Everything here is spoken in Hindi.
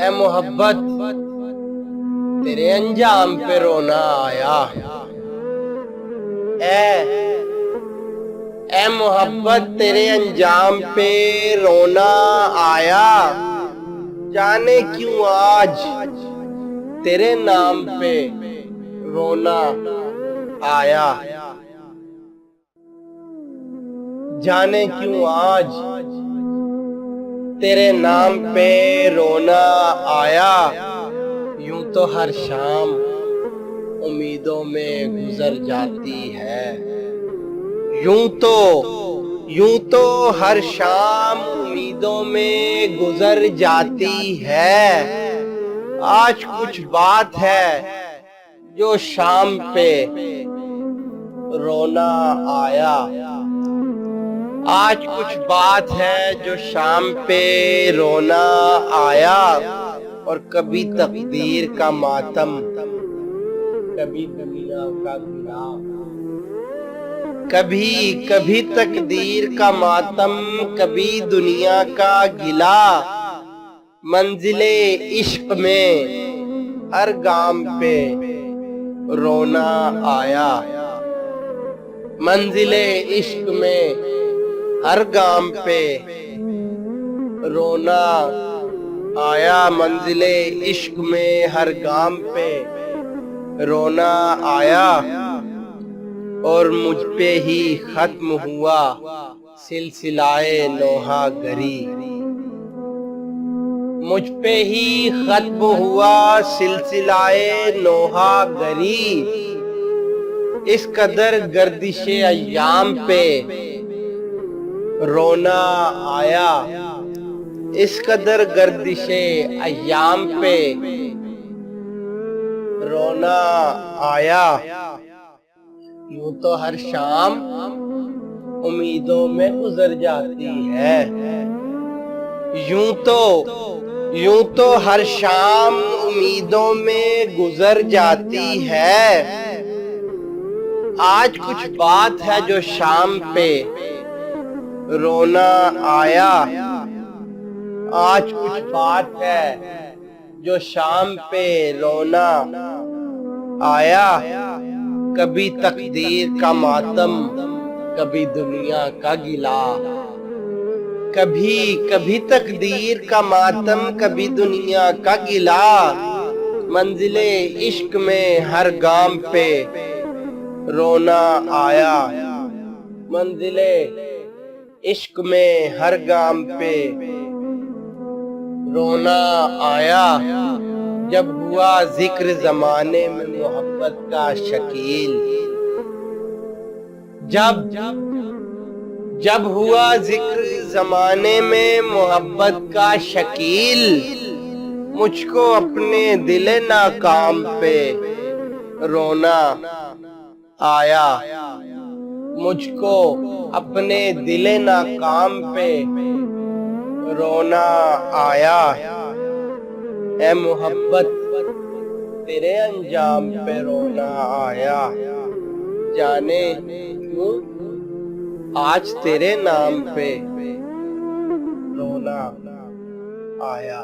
ए मोहब्बत तेरे अंजाम पे रोना आया। ए मोहब्बत तेरे अंजाम पे रोना आया। जाने क्यों आज तेरे नाम पे रोना आया। जाने क्यों आज तेरे नाम पे रोना आया। यूं तो हर शाम उम्मीदों में गुजर जाती है। यूं तो हर शाम उम्मीदों में गुजर जाती है। आज कुछ बात है जो शाम पे रोना आया। आज कुछ बात है जो शाम पे रोना आया। और कभी तकदीर का मातम, कभी दुनिया का गिला। कभी तकदीर का मातम, कभी दुनिया का गिला। मंजिले इश्क में हर गाम पे रोना आया। मंजिले इश्क में हर गाम पे रोना आया। मंजिले इश्क में हर गाम पे रोना आया। और मुझ पे ही खत्म हुआ सिलसिलाए नोहा गरी। मुझ पे ही खत्म हुआ सिलसिलाए नोहा गरी। इस कदर गर्दिशे अय्याम पे रोना आया। इस कदर गर्दिशे अय्याम पे रोना आया। यूं तो हर शाम उम्मीदों में गुजर जाती है। यूं तो हर शाम उम्मीदों में गुजर जाती है। आज कुछ बात है जो शाम पे रोना आया। आज कुछ बात है जो शाम पे रोना आया। कभी तकदीर का मातम, कभी दुनिया का गिला। कभी तकदीर का मातम, कभी दुनिया का गिला। मंजिले इश्क में हर गाम पे रोना आया। मंजिले इश्क में हर गाम पे रोना आया। जब हुआ जिक्र जमाने में मोहब्बत का शकील। जब हुआ जिक्र जमाने में मोहब्बत का शकील। मुझको अपने दिले नाकाम पे रोना आया। मुझको अपने दिले नाकाम पे रोना आया। ए मोहब्बत तेरे अंजाम पे रोना आया। जाने क्यों आज तेरे नाम पे रोना आया।